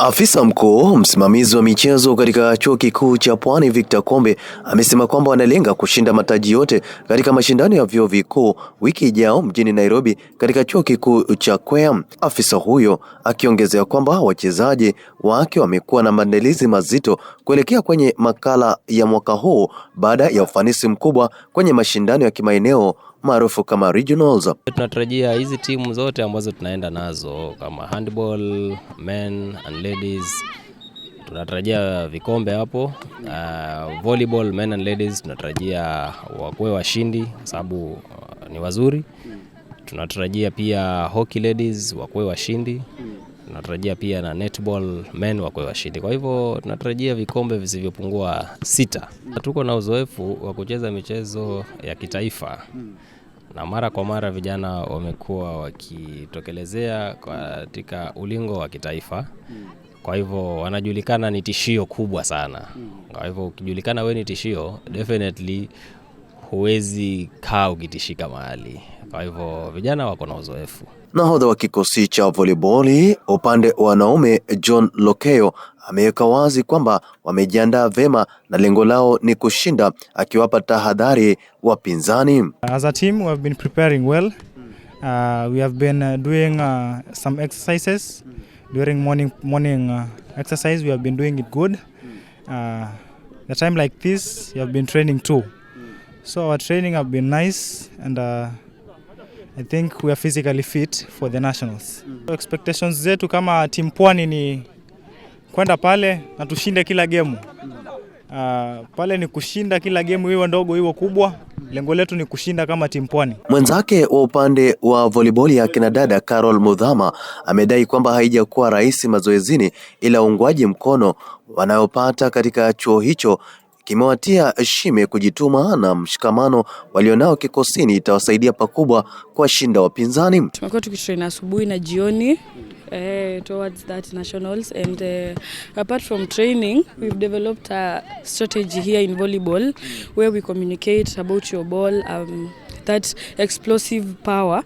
Afisa mkuu msimamizi wa michezo katika Chuo Kikuu cha Pwani Victor Kombe amesema kwamba wanalenga kushinda mataji yote katika mashindano ya vyuo vikuu wiki ijayo mjini Nairobi katika Chuo Kikuu cha Kwea. Afisa huyo akiongezea kwamba wachezaji wake wamekuwa na maandalizi mazito kuelekea kwenye makala ya mwaka huu baada ya ufanisi mkubwa kwenye mashindano ya kimaeneo maarufu kama regionals. Tunatarajia hizi timu zote ambazo tunaenda nazo kama handball, men and ladies, tunatarajia vikombe hapo. Volleyball, men and ladies, tunatarajia wakuwe washindi sababu ni wazuri. Tunatarajia pia hockey ladies wakuwe washindi. Tunatarajia pia na netball men wakuwe washindi. Kwa hivyo tunatarajia vikombe visivyopungua 6. Tuko na uzoefu wa kucheza michezo ya kitaifa. Na mara kwa mara vijana wamekuwa wakitokelezea katika ulingo wa kitaifa. Kwa hivyo wanajulikana ni tishio kubwa sana. Kwa hivyo ukijulikana wewe ni tishio, definitely huwezi kaa ukitishika mahali. Kwa hivyo vijana wako na uzoefu. Nahodha wa kikosi cha volleyball upande wa wanaume John Lokeo ameweka wazi kwamba wamejiandaa vema na lengo lao ni kushinda, akiwapa tahadhari wapinzani. As a team we have been preparing well. We have been doing some exercises during morning exercise. We have been doing it good. The time like this we have been training too. So our training have been nice and I think we are physically fit for the nationals. Expectations zetu kama team Pwani ni kwenda pale na tushinde kila game. Pale ni kushinda kila game, iwe ndogo iwe kubwa. Lengo letu ni kushinda kama team Pwani. Mwenzake wa upande wa volleyball ya kinadada Carol Mudhama amedai kwamba haijakuwa rahisi mazoezini, ila uungwaji mkono wanayopata katika chuo hicho kimewatia shime kujituma na mshikamano walionao kikosini itawasaidia pakubwa kuwashinda wapinzani. Tumekuwa tukitrain asubuhi na jioni towards that nationals, and apart from training we've developed a strategy here in volleyball where we communicate about your ball, that explosive power,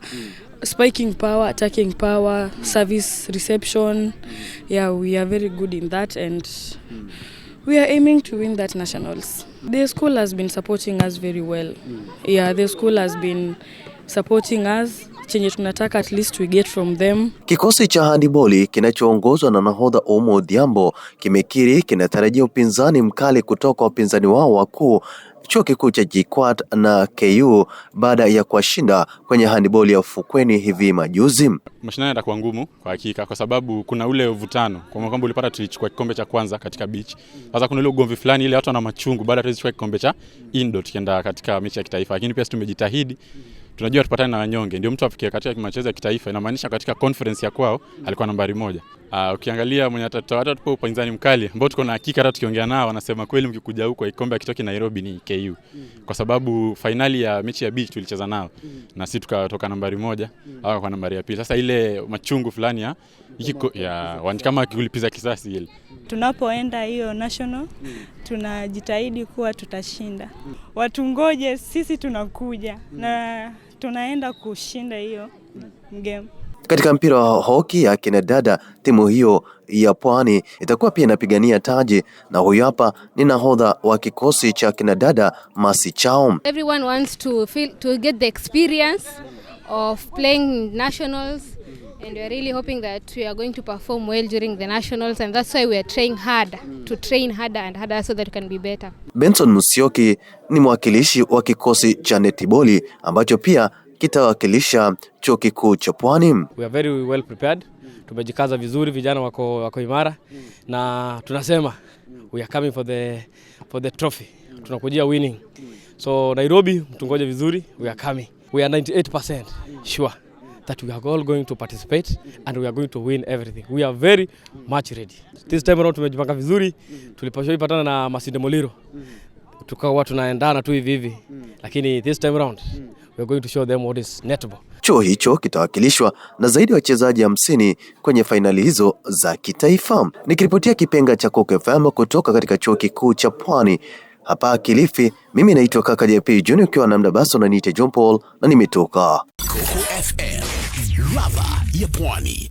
spiking power, attacking power, service reception. Yeah, we are very good in that and we are aiming to win that nationals. The school has been supporting us very well. Yeah, the school has been supporting us. Chenye tunataka at least we get from them. Kikosi cha handiboli kinachoongozwa na nahodha Omo Odhiambo kimekiri kinatarajia upinzani mkali kutoka wapinzani wao wakuu Chuo Kikuu cha JKUAT na KU baada ya kuwashinda kwenye handiboli ya ufukweni hivi majuzi. Mashindano yatakuwa ngumu kwa hakika kwa sababu kuna ule uvutano. Kwa kwamba ulipata tulichukua kikombe cha kwanza katika beach. Sasa kuna ile ugomvi fulani ile watu wana machungu baada tulichukua kikombe cha indoor tukienda katika mechi ya kitaifa. Lakini pia tumejitahidi. Tunajua tupatane na wanyonge. Ndio mtu afikie katika michezo ya kitaifa, inamaanisha katika conference ya kwao alikuwa nambari 1. Ukiangalia mwenye atatoa tupo upinzani mkali ambao tuko na hakika hata tukiongea nao wanasema kweli mkikuja huko ikombe akitoki Nairobi ni KU. Kwa sababu finali ya mechi ya beach tulicheza nao na sisi tukatoka nambari 1 au kwa nambari ya 2. Sasa ile machungu fulani ya kama kulipiza kisasi ile. Tunapoenda hiyo national tunajitahidi kuwa tutashinda. Watu ngoje, sisi tunakuja na tunaenda kushinda hiyo game. Katika mpira wa hockey ya kinadada, timu hiyo ya Pwani itakuwa pia inapigania taji, na huyu hapa ni nahodha wa kikosi cha kinadada Mercy Chao. Everyone wants to get the experience of playing nationals, and we are really hoping that we are going to perform well during the nationals, and that's why we are trying hard to train harder and harder so that we can be better. Benson Musyoki ni mwakilishi wa kikosi cha netiboli ambacho pia kitawakilisha Chuo Kikuu cha Pwani. We are very well prepared. Tumejikaza vizuri, vijana wako imara na tunasema we are coming for the trophy. Tunakujia winning. So Nairobi mtungoje vizuri, we are coming. We are 98% sure that we are all going to participate and we are going to win everything. We are very much ready. This time around tumejipanga vizuri. Tulipatana na Masinde Moliro. Tukawa tunaendana tu hivi. Lakini this time around we are going to show them what is netball. Chuo hicho kitawakilishwa na zaidi ya wachezaji 50 kwenye fainali hizo za kitaifa. Nikiripotia Kipenga cha Coco FM kutoka katika Chuo Kikuu cha Pwani hapa Kilifi, mimi naitwa Kaka JP Junior, ukiwa na mdabaso na niite John Paul na nimetoka Coco FM, ladha ya Pwani.